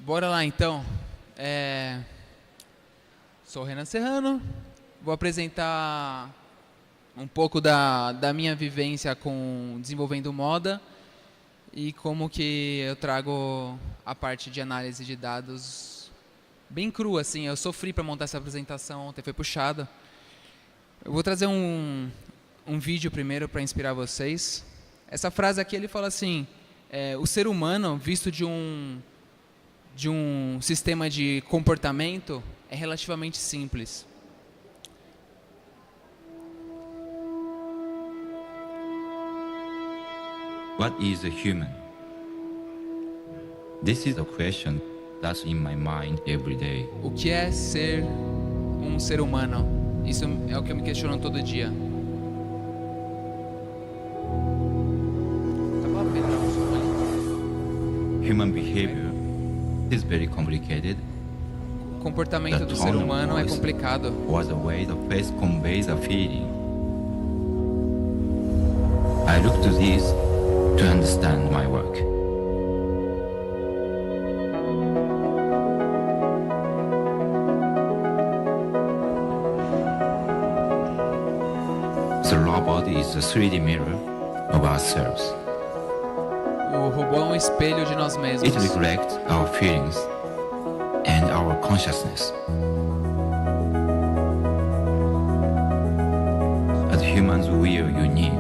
Bora lá então. Sou o Renan Serrano, vou apresentar um pouco da minha vivência com desenvolvendo moda e como que eu trago a parte de análise de dados bem crua, assim. Eu sofri para montar essa apresentação ontem, foi puxada. Eu vou trazer um vídeo primeiro para inspirar vocês. Essa frase aqui ele fala assim: o ser humano, visto de um sistema de comportamento, é relativamente simples. What is a human? This is a question that's in my mind every day. O que é ser um ser humano? Isso é o que eu me questiono todo dia. Human behavior is very complicated. O comportamento do ser humano é complicado. Or the way the face conveys a feeling. I look to this to understand my work. The robot is a 3D mirror of ourselves. O robô é um espelho de nós mesmos. It reflects our feelings and our consciousness. As humans, we are unique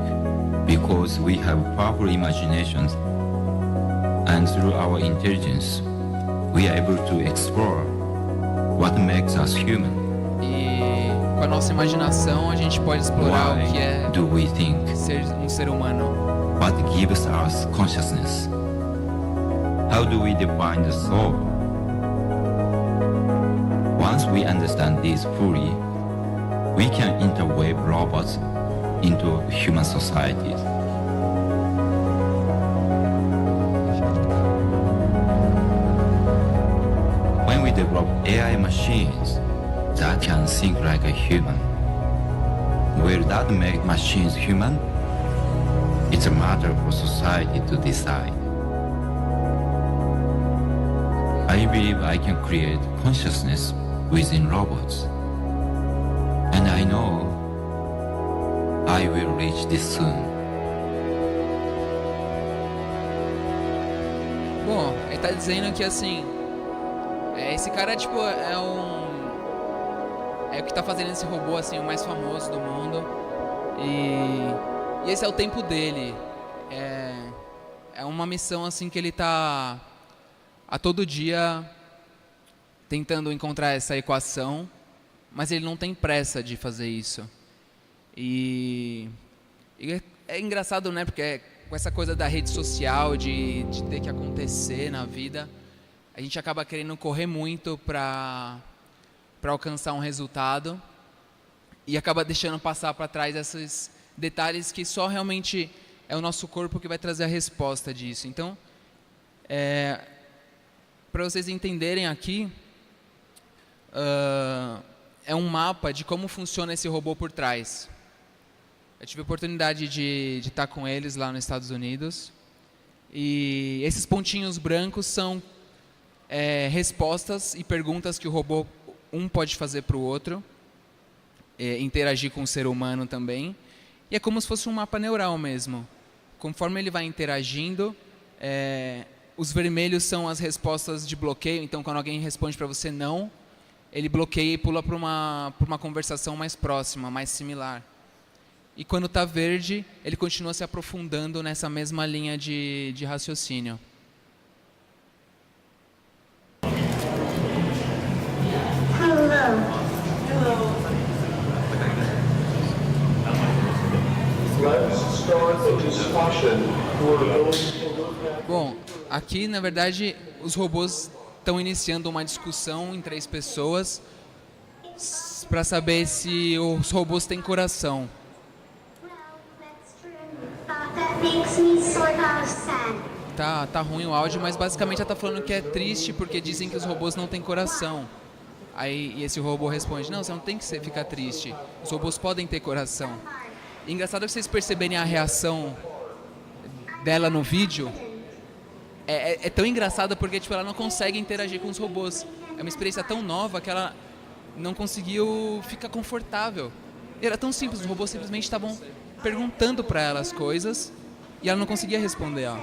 because we have powerful imaginations, and through our intelligence, we are able to explore what makes us human. E com a nossa imaginação a gente pode explorar o que é do we think? Ser um ser humano. What gives us consciousness? How do we define the soul? Once we understand this fully, we can interweave robots into human societies. When we develop AI machines that can think like a human, will that make machines human? It's a matter for society to decide. I believe I can create consciousness within robots. And I know I will reach this soon. Bom, ele tá dizendo que assim, esse cara tipo é o que tá fazendo esse robô assim o mais famoso do mundo e esse é o tempo dele. É uma missão assim que ele tá a todo dia tentando encontrar essa equação, mas ele não tem pressa de fazer isso. E é engraçado, né? Porque com essa coisa da rede social, de ter que acontecer na vida, a gente acaba querendo correr muito para alcançar um resultado e acaba deixando passar para trás esses detalhes que só realmente é o nosso corpo que vai trazer a resposta disso. Então, para vocês entenderem aqui, é um mapa de como funciona esse robô por trás. Eu tive a oportunidade de estar com eles lá nos Estados Unidos. E esses pontinhos brancos são respostas e perguntas que o robô pode fazer para o outro, interagir com o ser humano também. E é como se fosse um mapa neural mesmo. Conforme ele vai interagindo, os vermelhos são as respostas de bloqueio. Então, quando alguém responde para você não, ele bloqueia e pula para uma conversação mais próxima, mais similar. E quando está verde, ele continua se aprofundando nessa mesma linha de raciocínio. Bom, aqui na verdade os robôs estão iniciando uma discussão em 3 pessoas para saber se os robôs têm coração. Tá ruim o áudio, mas basicamente ela tá falando que é triste porque dizem que os robôs não têm coração. Aí esse robô responde: não, você não tem que ficar triste. Os robôs podem ter coração. E engraçado vocês perceberem a reação dela no vídeo. é tão engraçada porque tipo, ela não consegue interagir com os robôs. É uma experiência tão nova que ela não conseguiu ficar confortável. Era tão simples, os robôs simplesmente estavam perguntando para ela as coisas e ela não conseguia responder. Ó.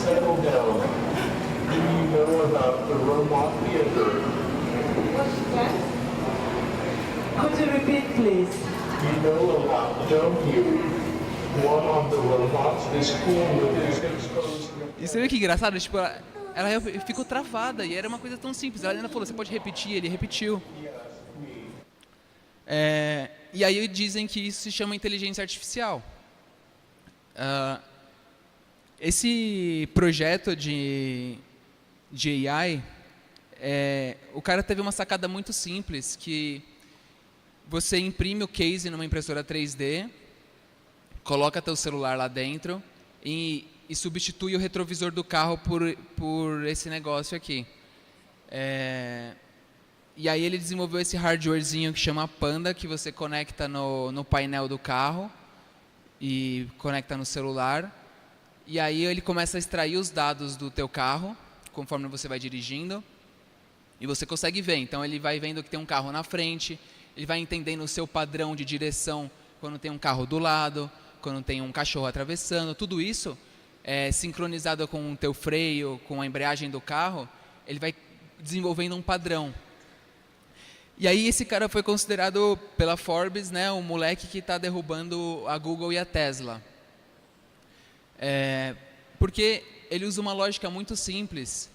Settle down. Do you know about the robot theater? What's that? Could you repeat, please? You know a lot, don't you? One of the robots is cool with his exposed. E você vê que engraçado, tipo, ela ficou travada e era uma coisa tão simples. Ela ainda falou, você pode repetir, ele repetiu. E aí dizem que isso se chama inteligência artificial. Esse projeto de AI, o cara teve uma sacada muito simples, que você imprime o case numa impressora 3D, coloca teu celular lá dentro e substitui o retrovisor do carro por esse negócio aqui. E aí ele desenvolveu esse hardwarezinho que chama Panda, que você conecta no painel do carro e conecta no celular. E aí ele começa a extrair os dados do teu carro, conforme você vai dirigindo, e você consegue ver. Então ele vai vendo que tem um carro na frente, ele vai entendendo o seu padrão de direção quando tem um carro do lado, quando tem um cachorro atravessando. Tudo isso sincronizado com o teu freio, com a embreagem do carro, ele vai desenvolvendo um padrão. E aí esse cara foi considerado pela Forbes, né, o moleque que está derrubando a Google e a Tesla. Porque ele usa uma lógica muito simples,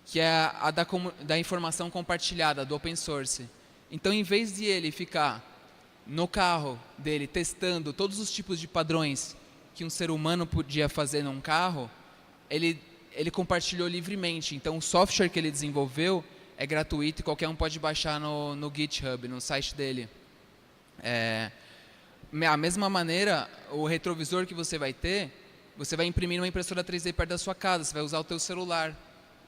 que é a da informação compartilhada, do open source. Então, em vez de ele ficar no carro dele testando todos os tipos de padrões que um ser humano podia fazer num carro, ele compartilhou livremente. Então, o software que ele desenvolveu é gratuito e qualquer um pode baixar no GitHub, no site dele. A mesma maneira, o retrovisor que você vai ter, você vai imprimir uma impressora 3D perto da sua casa, você vai usar o teu celular.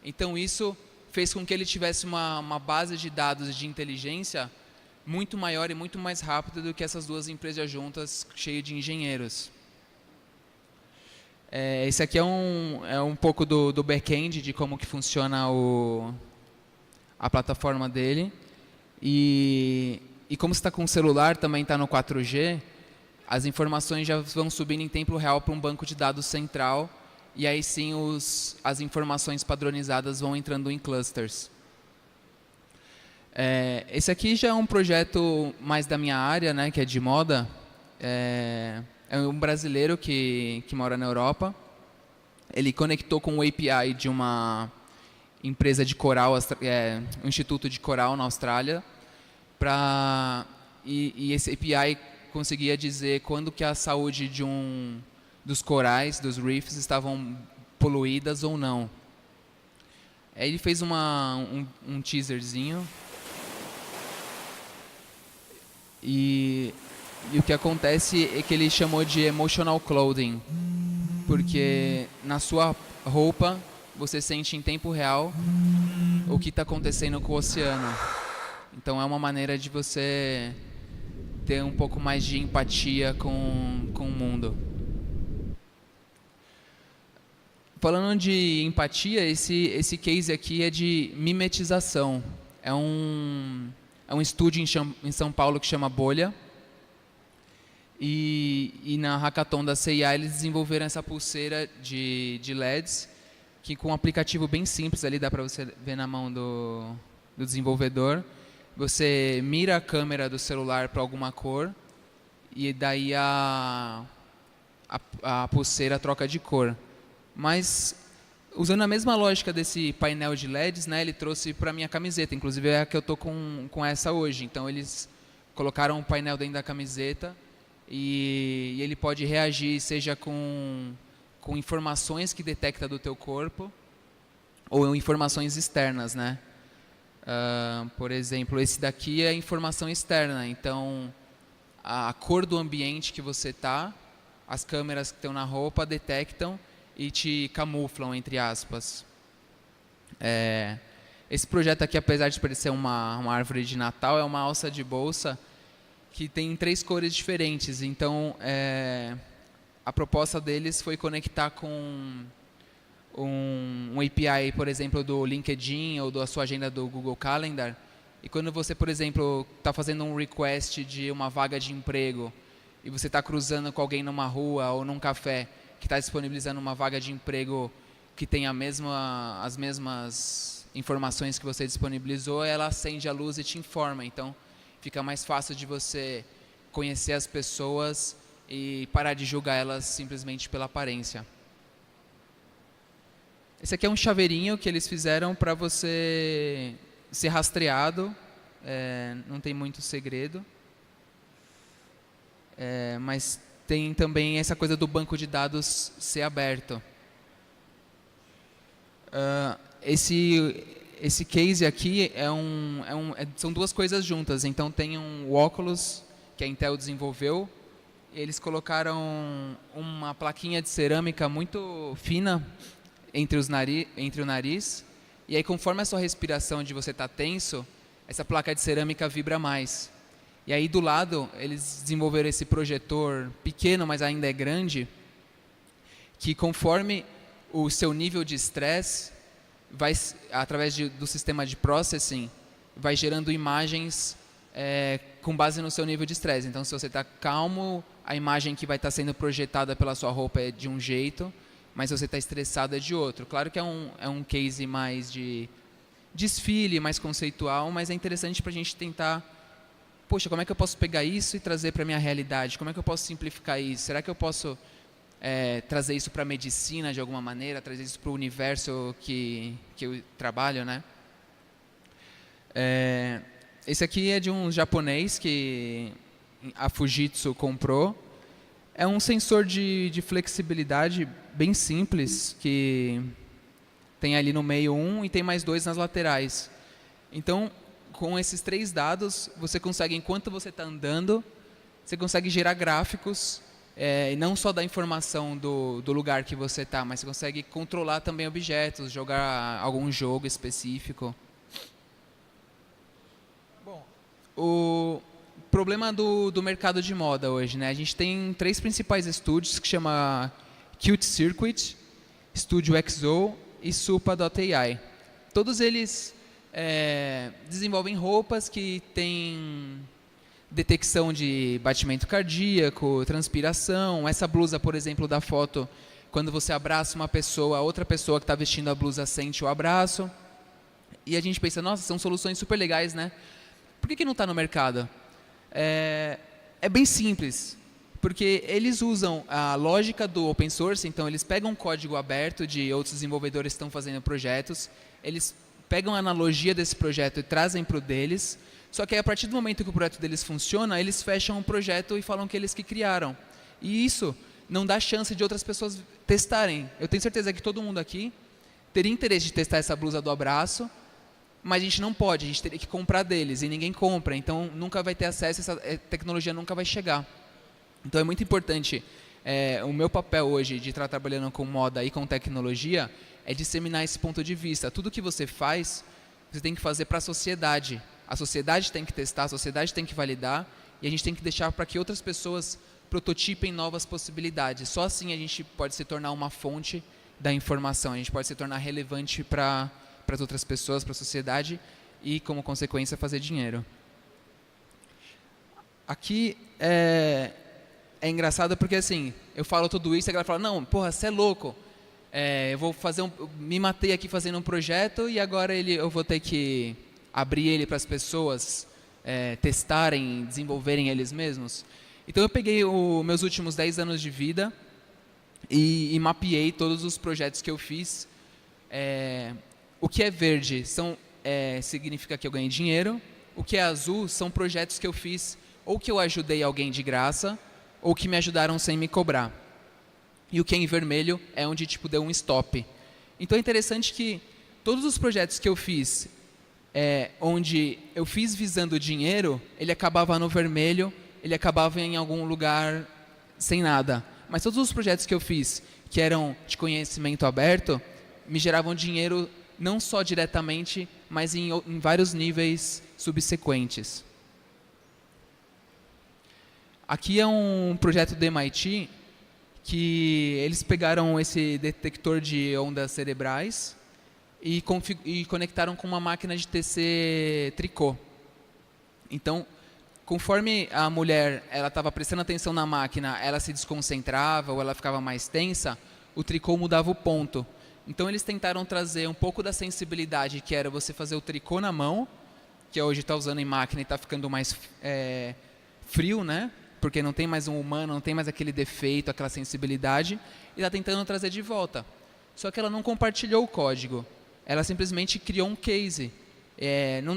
Então isso fez com que ele tivesse uma base de dados de inteligência muito maior e muito mais rápida do que essas duas empresas juntas, cheio de engenheiros. Esse aqui é um pouco do back-end, de como que funciona a plataforma dele. E como você está com o celular, também está no 4G, as informações já vão subindo em tempo real para um banco de dados central, e aí sim as informações padronizadas vão entrando em clusters. Esse aqui já é um projeto mais da minha área, né, que é de moda. É um brasileiro que mora na Europa. Ele conectou com o API de uma empresa de coral, um instituto de coral na Austrália, e esse API conseguia dizer quando que a saúde dos corais, dos reefs, estavam poluídas ou não. Aí ele fez um teaserzinho. E o que acontece é que ele chamou de emotional clothing, porque na sua roupa você sente em tempo real o que está acontecendo com o oceano. Então é uma maneira de você ter um pouco mais de empatia com o mundo. Falando de empatia, esse case aqui é de mimetização. É um estúdio em São Paulo que chama Bolha. E na hackathon da CIA eles desenvolveram essa pulseira de LEDs, que com um aplicativo bem simples, ali dá para você ver na mão do desenvolvedor. Você mira a câmera do celular para alguma cor e daí a pulseira troca de cor. Mas, usando a mesma lógica desse painel de LEDs, né, ele trouxe para a minha camiseta. Inclusive é a que eu estou com essa hoje. Então eles colocaram um painel dentro da camiseta e ele pode reagir, seja com informações que detecta do teu corpo ou informações externas, né? Por exemplo, esse daqui é informação externa. Então, a cor do ambiente que você está, as câmeras que estão na roupa detectam e te camuflam, entre aspas. Esse projeto aqui, apesar de parecer uma árvore de Natal, é uma alça de bolsa que tem 3 cores diferentes. Então, a proposta deles foi conectar com um API, por exemplo, do LinkedIn ou da sua agenda do Google Calendar, e quando você, por exemplo, está fazendo um request de uma vaga de emprego e você está cruzando com alguém numa rua ou num café que está disponibilizando uma vaga de emprego que tem as mesmas informações que você disponibilizou, ela acende a luz e te informa. Então, fica mais fácil de você conhecer as pessoas e parar de julgar elas simplesmente pela aparência. Esse aqui é um chaveirinho que eles fizeram para você ser rastreado, não tem muito segredo, mas tem também essa coisa do banco de dados ser aberto. Esse case aqui são duas coisas juntas. Então tem o Oculus que a Intel desenvolveu. Eles colocaram uma plaquinha de cerâmica muito fina entre o nariz. E aí, conforme a sua respiração de você estar tenso, essa placa de cerâmica vibra mais. E aí, do lado, eles desenvolveram esse projetor pequeno, mas ainda é grande, que conforme o seu nível de estresse, através do sistema de processing, vai gerando imagens com base no seu nível de estresse. Então, se você está calmo, a imagem que vai estar sendo projetada pela sua roupa é de um jeito, mas se você está estressado é de outro. Claro que é um case mais de desfile, mais conceitual, mas é interessante para a gente tentar, poxa, como é que eu posso pegar isso e trazer para a minha realidade? Como é que eu posso simplificar isso? Será que eu posso trazer isso para a medicina de alguma maneira, trazer isso para o universo que eu trabalho, né? Esse aqui é de um japonês que a Fujitsu comprou. É um sensor de flexibilidade bem simples, que tem ali no meio e tem mais 2 nas laterais. Então, com esses 3 dados, você consegue, enquanto você está andando, você consegue gerar gráficos, e não só da informação do lugar que você está, mas você consegue controlar também objetos, jogar algum jogo específico. Bom, o problema do mercado de moda hoje, né? A gente tem 3 principais estúdios que chama Qt Circuit, Studio XO e Supa.ai. Todos eles desenvolvem roupas que têm detecção de batimento cardíaco, transpiração. Essa blusa, por exemplo, da foto, quando você abraça uma pessoa, a outra pessoa que está vestindo a blusa sente o abraço. E a gente pensa, nossa, são soluções super legais, né? Por que não está no mercado? É bem simples, porque eles usam a lógica do open source. Então eles pegam um código aberto de outros desenvolvedores que estão fazendo projetos, eles pegam a analogia desse projeto e trazem para o deles, só que aí, a partir do momento que o projeto deles funciona, eles fecham o projeto e falam que eles que criaram. E isso não dá chance de outras pessoas testarem. Eu tenho certeza que todo mundo aqui teria interesse de testar essa blusa do abraço, mas a gente não pode, a gente teria que comprar deles, e ninguém compra, então nunca vai ter acesso, essa tecnologia nunca vai chegar. Então é muito importante, o meu papel hoje de estar trabalhando com moda e com tecnologia é disseminar esse ponto de vista. Tudo que você faz, você tem que fazer para a sociedade. A sociedade tem que testar, a sociedade tem que validar, e a gente tem que deixar para que outras pessoas prototipem novas possibilidades. Só assim a gente pode se tornar uma fonte da informação, a gente pode se tornar relevante para as outras pessoas, para a sociedade, e, como consequência, fazer dinheiro. Aqui é engraçado porque, assim, eu falo tudo isso e a galera fala, não, porra, você é louco. Eu vou me matei aqui fazendo um projeto e agora eu vou ter que abrir ele para as pessoas testarem, desenvolverem eles mesmos. Então eu peguei meus últimos 10 anos de vida e mapeei todos os projetos que eu fiz. O que é verde significa que eu ganhei dinheiro. O que é azul são projetos que eu fiz ou que eu ajudei alguém de graça ou que me ajudaram sem me cobrar. E o que é em vermelho é onde deu um stop. Então é interessante que todos os projetos que eu fiz, onde eu fiz visando dinheiro, ele acabava no vermelho, ele acabava em algum lugar sem nada. Mas todos os projetos que eu fiz, que eram de conhecimento aberto, me geravam dinheiro não só diretamente, mas em vários níveis subsequentes. Aqui é um projeto do MIT que eles pegaram esse detector de ondas cerebrais e conectaram com uma máquina de tecer tricô. Então, conforme a mulher estava prestando atenção na máquina, ela se desconcentrava ou ela ficava mais tensa, o tricô mudava o ponto. Então, eles tentaram trazer um pouco da sensibilidade, que era você fazer o tricô na mão, que hoje está usando em máquina e está ficando mais frio, né? Porque não tem mais um humano, não tem mais aquele defeito, aquela sensibilidade, e está tentando trazer de volta. Só que ela não compartilhou o código. Ela simplesmente criou um case.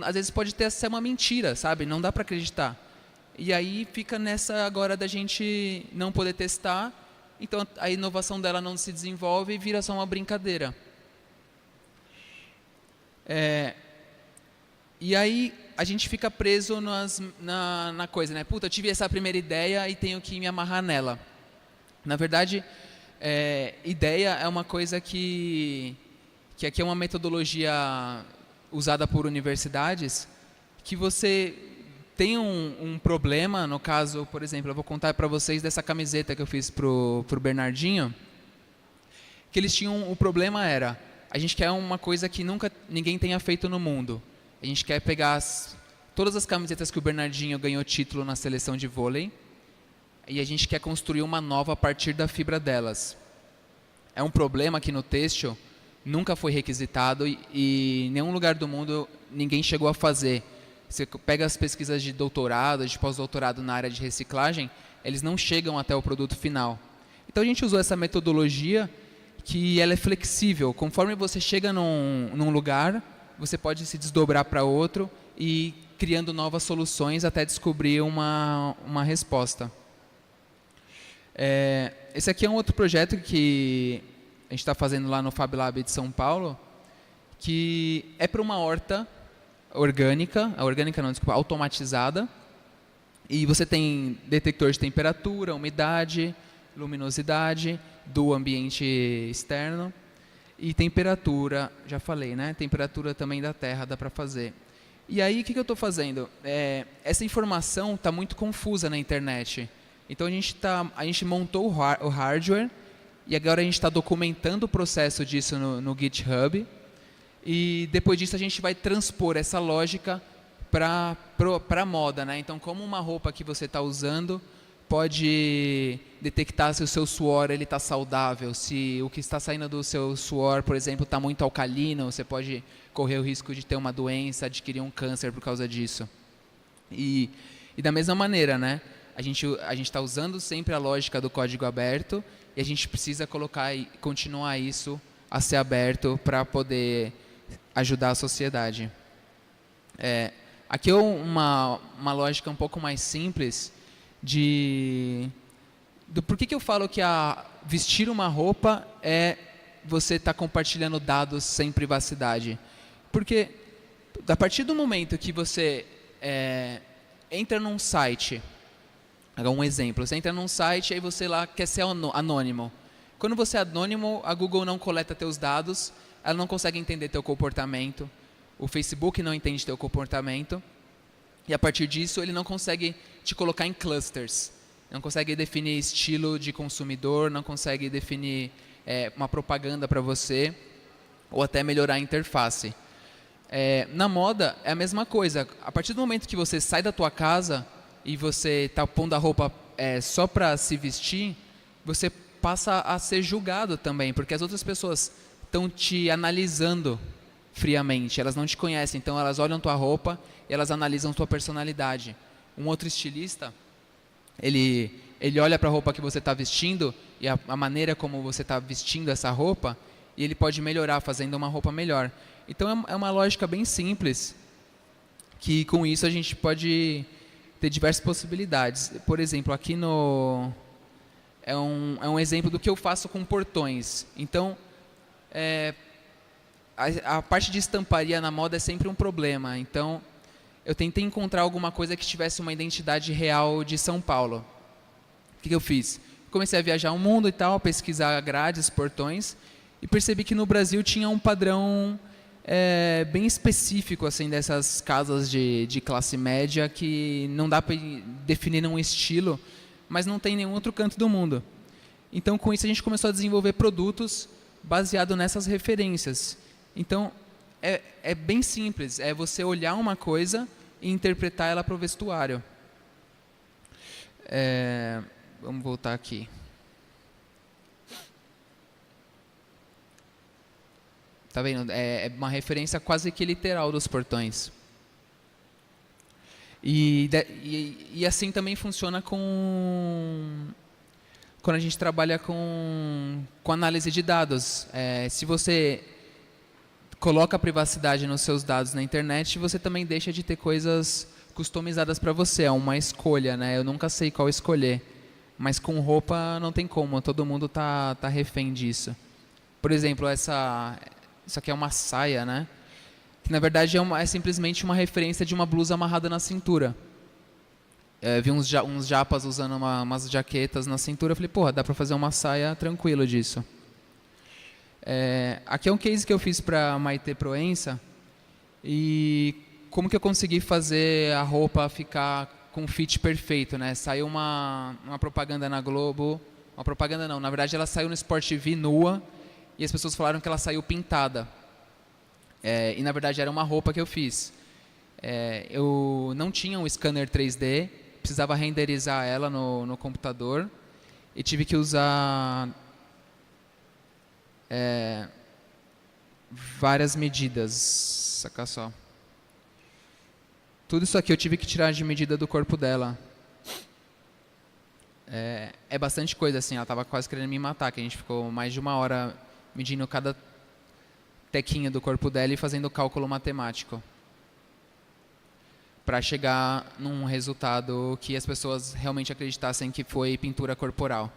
Às vezes pode ter ser uma mentira, sabe? Não dá para acreditar. E aí fica nessa agora da gente não poder testar, então a inovação dela não se desenvolve e vira só uma brincadeira. E aí a gente fica preso na coisa, né? Puta, eu tive essa primeira ideia e tenho que me amarrar nela. Na verdade, ideia é uma coisa que aqui é uma metodologia usada por universidades, que você tem um problema, no caso, por exemplo, eu vou contar para vocês dessa camiseta que eu fiz pro Bernardinho, que eles tinham, o problema era, a gente quer uma coisa que nunca ninguém tenha feito no mundo. A gente quer pegar todas as camisetas que o Bernardinho ganhou título na seleção de vôlei e a gente quer construir uma nova a partir da fibra delas. É um problema que no têxtil nunca foi requisitado e em nenhum lugar do mundo ninguém chegou a fazer. Você pega as pesquisas de doutorado, de pós-doutorado na área de reciclagem, eles não chegam até o produto final. Então a gente usou essa metodologia que ela é flexível. Conforme você chega num lugar, você pode se desdobrar para outro e criando novas soluções até descobrir uma resposta. Esse aqui é um outro projeto que a gente está fazendo lá no Fab Lab de São Paulo, que é para uma horta automatizada, e você tem detector de temperatura, umidade, luminosidade do ambiente externo e temperatura, já falei, né? Temperatura também da terra dá para fazer. E aí, o que eu estou fazendo? Essa informação está muito confusa na internet. Então, a gente montou o hardware e agora a gente está documentando o processo disso no GitHub. E depois disso, a gente vai transpor essa lógica para a moda, né? Então, como uma roupa que você está usando pode detectar se o seu suor está saudável, se o que está saindo do seu suor, por exemplo, está muito alcalino, você pode correr o risco de ter uma doença, adquirir um câncer por causa disso. E da mesma maneira, né? A gente está usando sempre a lógica do código aberto e a gente precisa colocar e continuar isso a ser aberto para poder ajudar a sociedade. Aqui é uma lógica um pouco mais simples do porquê que eu falo que vestir uma roupa é você estar compartilhando dados sem privacidade. Porque a partir do momento que você entra num site, um exemplo, você entra num site e você lá quer ser anônimo. Quando você é anônimo, a Google não coleta teus dados, ela não consegue entender teu comportamento, o Facebook não entende teu comportamento, e a partir disso ele não consegue te colocar em clusters, não consegue definir estilo de consumidor, não consegue definir uma propaganda para você, ou até melhorar a interface. Na moda é a mesma coisa, a partir do momento que você sai da tua casa e você está pondo a roupa só para se vestir, você passa a ser julgado também, porque as outras pessoas estão te analisando friamente, elas não te conhecem, então elas olham tua roupa e elas analisam tua personalidade. Um outro estilista, ele olha para a roupa que você está vestindo e a maneira como você está vestindo essa roupa, e ele pode melhorar fazendo uma roupa melhor. Então é uma lógica bem simples, que com isso a gente pode ter diversas possibilidades. Por exemplo, aqui é um exemplo do que eu faço com portões. Então, a parte de estamparia na moda é sempre um problema. Então, eu tentei encontrar alguma coisa que tivesse uma identidade real de São Paulo. O que eu fiz? Comecei a viajar o mundo e tal, pesquisar grades, portões, e percebi que no Brasil tinha um padrão bem específico assim, dessas casas de classe média, que não dá para definir um estilo, mas não tem em nenhum outro canto do mundo. Então, com isso, a gente começou a desenvolver produtos baseados nessas referências. Então, é bem simples, é você olhar uma coisa e interpretar ela para o vestuário. Vamos voltar aqui. Tá vendo? É uma referência quase que literal dos portões. E assim também funciona quando a gente trabalha com análise de dados. Se você coloca a privacidade nos seus dados na internet, você também deixa de ter coisas customizadas para você. É uma escolha, né? Eu nunca sei qual escolher. Mas com roupa não tem como, todo mundo tá refém disso. Por exemplo, isso aqui é uma saia, né? Que na verdade é simplesmente uma referência de uma blusa amarrada na cintura. Vi uns japas usando umas jaquetas na cintura, eu falei, porra, dá para fazer uma saia tranquilo disso. Aqui é um case que eu fiz para Maite Proença, e como que eu consegui fazer a roupa ficar com um fit perfeito, né? Saiu uma propaganda na Globo, uma propaganda não, na verdade ela saiu no Sport TV nua, e as pessoas falaram que ela saiu pintada. E na verdade era uma roupa que eu fiz. Eu não tinha um scanner 3D, precisava renderizar ela no computador, e tive que usar várias medidas, saca só. Tudo isso aqui eu tive que tirar de medida do corpo dela. É bastante coisa, assim, ela estava quase querendo me matar, que a gente ficou mais de 1 hora medindo cada tequinha do corpo dela e fazendo cálculo matemático para chegar num resultado que as pessoas realmente acreditassem que foi pintura corporal.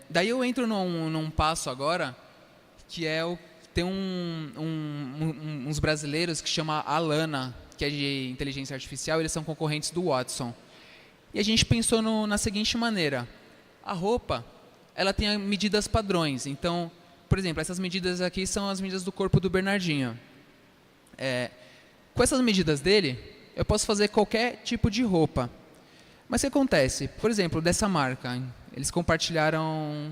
Daí eu entro num passo agora, que tem uns brasileiros que chama Alana, que é de inteligência artificial, eles são concorrentes do Watson. E a gente pensou na seguinte maneira: a roupa, ela tem medidas padrões. Então, por exemplo, essas medidas aqui são as medidas do corpo do Bernardinho. Com essas medidas dele, eu posso fazer qualquer tipo de roupa. Mas o que acontece? Por exemplo, dessa marca, eles compartilharam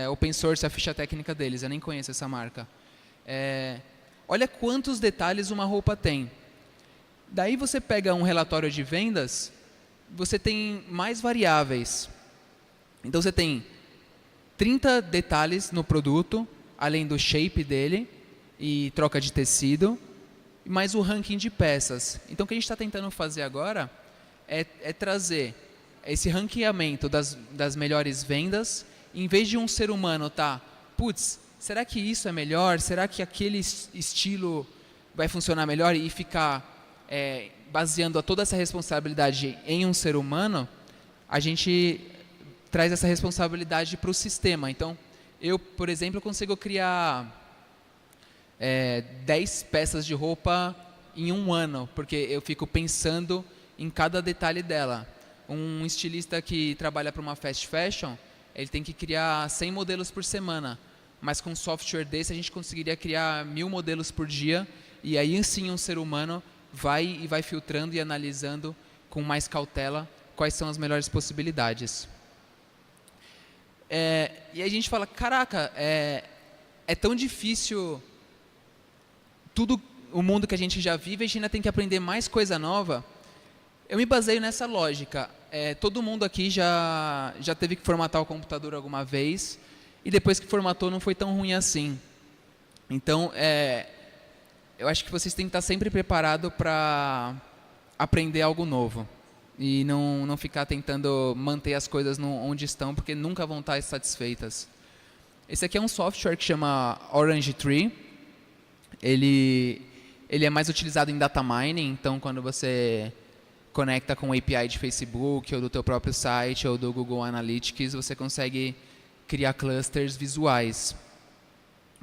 open source a ficha técnica deles, eu nem conheço essa marca. Olha quantos detalhes uma roupa tem. Daí você pega um relatório de vendas, você tem mais variáveis. Então você tem 30 detalhes no produto, além do shape dele e troca de tecido, mais o ranking de peças. Então o que a gente está tentando fazer agora é trazer esse ranqueamento das melhores vendas, em vez de um ser humano putz, será que isso é melhor? Será que aquele estilo vai funcionar melhor? E ficar baseando toda essa responsabilidade em um ser humano, a gente traz essa responsabilidade para o sistema. Então, eu, por exemplo, consigo criar 10 peças de roupa em 1 ano, porque eu fico pensando em cada detalhe dela. Um estilista que trabalha para uma fast fashion, ele tem que criar 100 modelos por semana, mas com um software desse a gente conseguiria criar 1000 modelos por dia, e aí sim um ser humano vai filtrando e analisando com mais cautela quais são as melhores possibilidades. E a gente fala, caraca, é tão difícil tudo o mundo que a gente já vive, a gente ainda tem que aprender mais coisa nova. Eu me baseio nessa lógica. Todo mundo aqui já teve que formatar o computador alguma vez, e depois que formatou não foi tão ruim assim. Então, eu acho que vocês têm que estar sempre preparados para aprender algo novo. E não ficar tentando manter as coisas onde estão, porque nunca vão estar satisfeitas. Esse aqui é um software que chama Orange Tree. Ele é mais utilizado em data mining, então quando você conecta com o API de Facebook, ou do teu próprio site, ou do Google Analytics, você consegue criar clusters visuais.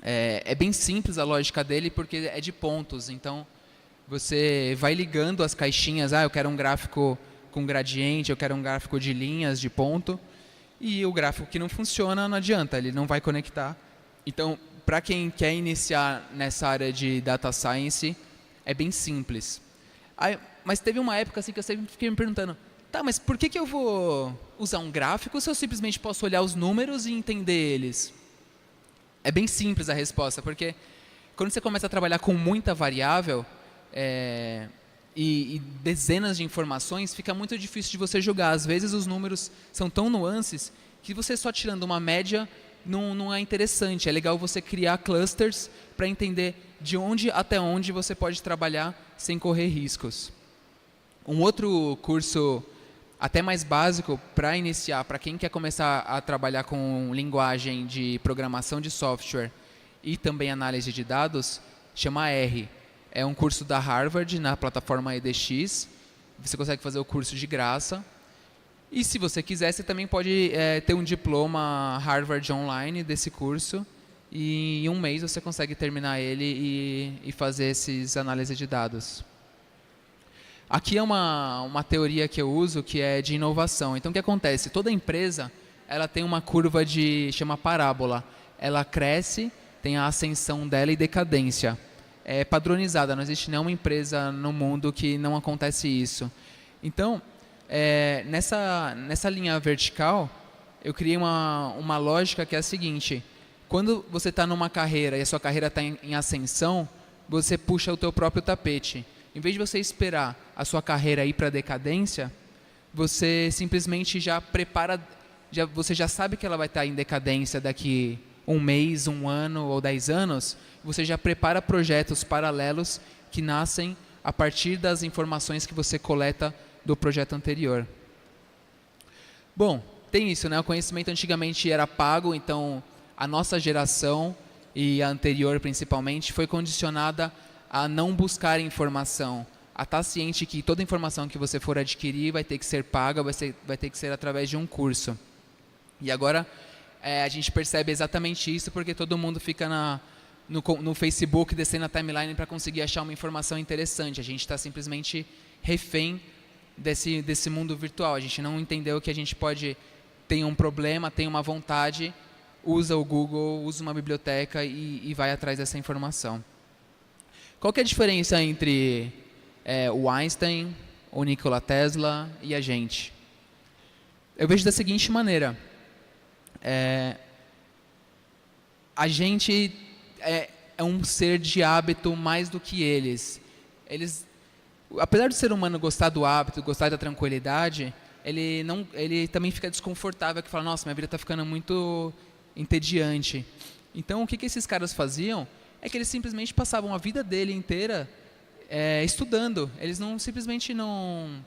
É bem simples a lógica dele, porque é de pontos. Então, você vai ligando as caixinhas. Eu quero um gráfico com gradiente, eu quero um gráfico de linhas, de ponto. E o gráfico que não funciona, não adianta, ele não vai conectar. Então, para quem quer iniciar nessa área de data science, é bem simples. Mas teve uma época assim que eu sempre fiquei me perguntando, Tá, mas por que eu vou usar um gráfico se eu simplesmente posso olhar os números e entender eles? É bem simples a resposta, porque quando você começa a trabalhar com muita variável e dezenas de informações, fica muito difícil de você julgar. Às vezes os números são tão nuances que você só tirando uma média não é interessante. É legal você criar clusters para entender de onde até onde você pode trabalhar sem correr riscos. Um outro curso até mais básico para iniciar, para quem quer começar a trabalhar com linguagem de programação de software e também análise de dados, chama R. É um curso da Harvard na plataforma edX. Você consegue fazer o curso de graça. E se você quiser, você também pode ter um diploma Harvard online desse curso. E em um mês você consegue terminar ele e fazer esses análises de dados. Aqui é uma teoria que eu uso que é de inovação. Então o que acontece? Toda empresa ela tem uma curva chama parábola. Ela cresce, tem a ascensão dela e decadência. É padronizada, não existe nenhuma empresa no mundo que não acontece isso. Então, nessa linha vertical, eu criei uma lógica que é a seguinte: quando você está numa carreira e a sua carreira está em ascensão, você puxa o teu próprio tapete. Em vez de você esperar a sua carreira ir para a decadência, você simplesmente já prepara, você já sabe que ela vai estar em decadência daqui um mês, um ano ou 10 anos, você já prepara projetos paralelos que nascem a partir das informações que você coleta do projeto anterior. Bom, tem isso, né? O conhecimento antigamente era pago, então a nossa geração e a anterior principalmente foi condicionada a não buscar informação, a estar ciente que toda informação que você for adquirir vai ter que ser paga, vai ter que ser através de um curso. E agora a gente percebe exatamente isso porque todo mundo fica no Facebook descendo a timeline para conseguir achar uma informação interessante. A gente está simplesmente refém desse mundo virtual. A gente não entendeu que a gente tem um problema, tem uma vontade, usa o Google, usa uma biblioteca e vai atrás dessa informação. Qual que é a diferença entre o Einstein, o Nikola Tesla e a gente? Eu vejo da seguinte maneira. A gente é um ser de hábito mais do que eles. Apesar do ser humano gostar do hábito, gostar da tranquilidade, ele também fica desconfortável, que fala, nossa, minha vida está ficando muito entediante. Então, o que esses caras faziam é que eles simplesmente passavam a vida dele inteira estudando. Eles simplesmente não...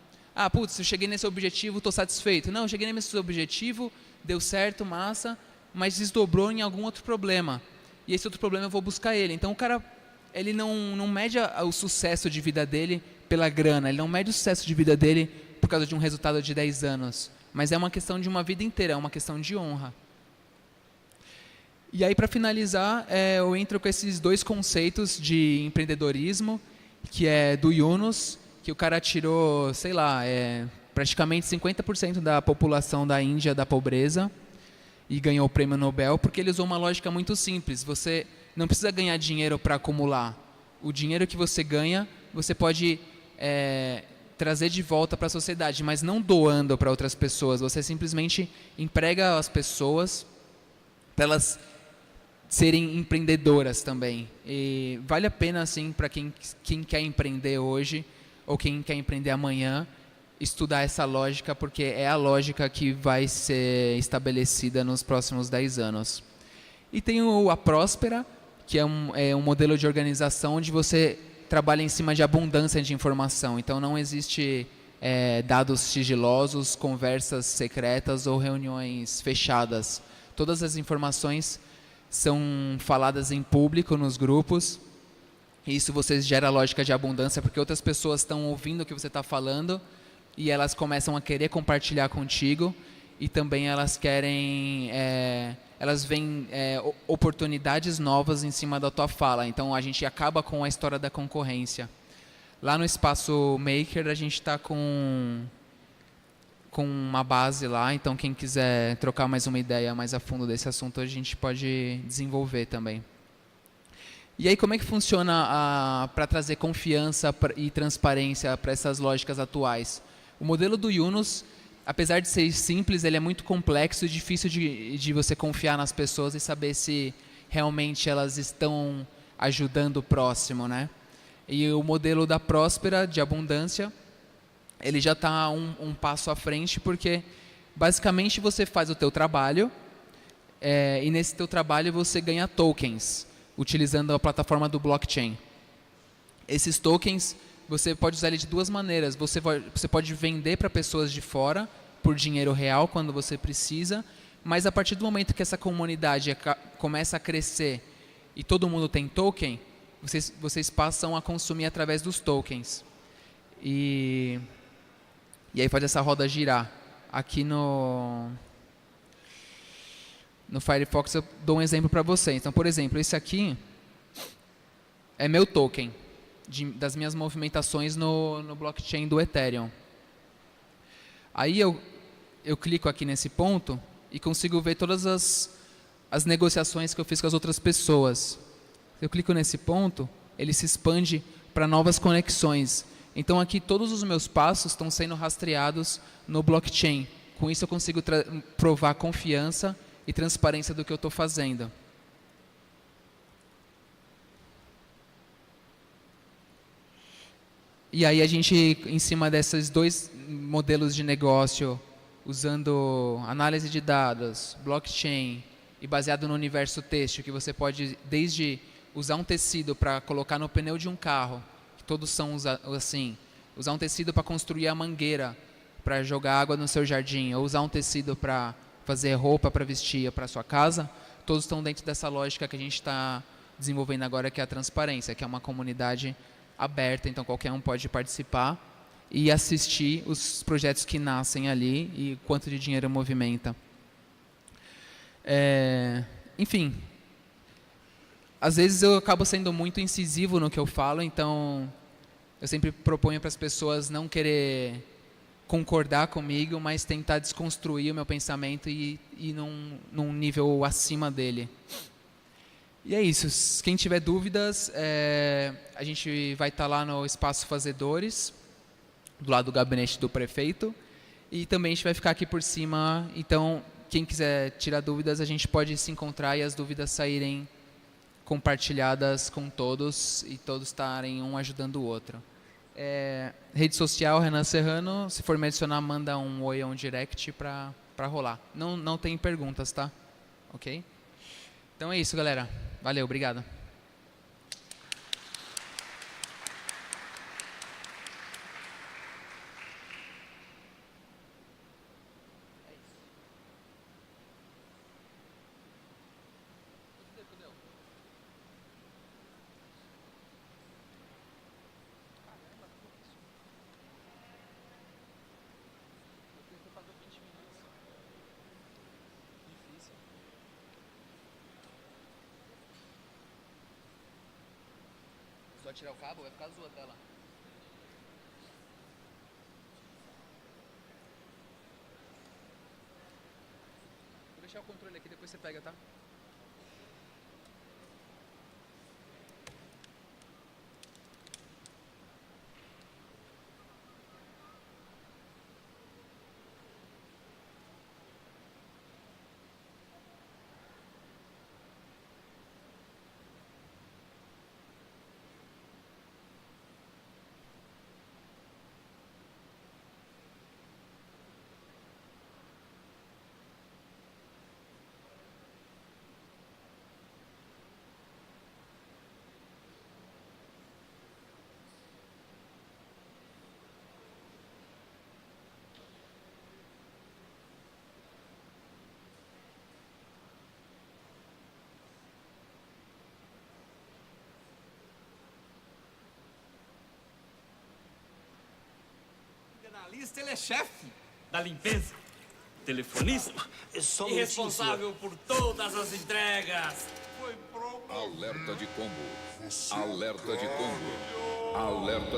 putz, eu cheguei nesse objetivo, estou satisfeito. Não, eu cheguei nesse objetivo, deu certo, massa, mas desdobrou em algum outro problema. E esse outro problema eu vou buscar ele. Então o cara, ele não mede o sucesso de vida dele pela grana, ele não mede o sucesso de vida dele por causa de um resultado de 10 anos. Mas é uma questão de uma vida inteira, é uma questão de honra. E aí, para finalizar, eu entro com esses dois conceitos de empreendedorismo, que é do Yunus, que o cara tirou, sei lá, praticamente 50% da população da Índia da pobreza e ganhou o prêmio Nobel, porque ele usou uma lógica muito simples. Você não precisa ganhar dinheiro para acumular. O dinheiro que você ganha, você pode trazer de volta para a sociedade, mas não doando para outras pessoas. Você simplesmente emprega as pessoas para elas serem empreendedoras também. E vale a pena, assim, para quem quer empreender hoje ou quem quer empreender amanhã, estudar essa lógica, porque é a lógica que vai ser estabelecida nos próximos 10 anos. E tem a Próspera, que é um modelo de organização onde você trabalha em cima de abundância de informação. Então, não existe dados sigilosos, conversas secretas ou reuniões fechadas. Todas as informações são faladas em público nos grupos. Isso você gera lógica de abundância, porque outras pessoas estão ouvindo o que você está falando e elas começam a querer compartilhar contigo, e também elas querem, elas veem oportunidades novas em cima da tua fala. Então a gente acaba com a história da concorrência. Lá no Espaço Maker a gente está com uma base lá, então quem quiser trocar mais uma ideia mais a fundo desse assunto, a gente pode desenvolver também. E aí, como é que funciona para trazer confiança e transparência para essas lógicas atuais? O modelo do Yunus, apesar de ser simples, ele é muito complexo e difícil de você confiar nas pessoas e saber se realmente elas estão ajudando o próximo, né? E o modelo da Próspera, de abundância, ele já está um passo à frente, porque basicamente você faz o teu trabalho e nesse teu trabalho você ganha tokens, utilizando a plataforma do blockchain. Esses tokens, você pode usar ele de duas maneiras. Você pode vender para pessoas de fora por dinheiro real quando você precisa, mas a partir do momento que essa comunidade começa a crescer e todo mundo tem token, vocês passam a consumir através dos tokens. E aí faz essa roda girar. Aqui no Firefox eu dou um exemplo para vocês. Então, por exemplo, esse aqui é meu token das minhas movimentações no blockchain do Ethereum. Aí eu clico aqui nesse ponto e consigo ver todas as negociações que eu fiz com as outras pessoas. Eu clico nesse ponto, ele se expande para novas conexões. Então aqui todos os meus passos estão sendo rastreados no blockchain. Com isso eu consigo provar confiança e transparência do que eu estou fazendo. E aí a gente, em cima desses dois modelos de negócio, usando análise de dados, blockchain e baseado no universo têxtil, que você pode desde usar um tecido para colocar no pneu de um carro, que todos são assim, usar um tecido para construir a mangueira, para jogar água no seu jardim, ou usar um tecido para fazer roupa para vestir para sua casa, todos estão dentro dessa lógica que a gente está desenvolvendo agora, que é a transparência, que é uma comunidade aberta, então qualquer um pode participar e assistir os projetos que nascem ali e quanto de dinheiro movimenta. Enfim, às vezes eu acabo sendo muito incisivo no que eu falo, então eu sempre proponho para as pessoas não querer concordar comigo, mas tentar desconstruir o meu pensamento e ir num nível acima dele. E é isso. Quem tiver dúvidas, a gente vai estar lá no Espaço Fazedores, do lado do gabinete do prefeito. E também a gente vai ficar aqui por cima. Então, quem quiser tirar dúvidas, a gente pode se encontrar e as dúvidas saírem compartilhadas com todos e todos estarem um ajudando o outro. Rede social, Renan Serrano. Se for me adicionar, manda um oi ou um direct para rolar. Não tem perguntas, tá? Ok? Então é isso, galera. Valeu, obrigado. Só tirar o cabo, vai ficar azul a tela. Vou deixar o controle aqui, depois você pega, tá? Jornalista, ele é chefe da limpeza, telefonista e responsável por todas as entregas. Alerta de combo. Alerta de combo. Alerta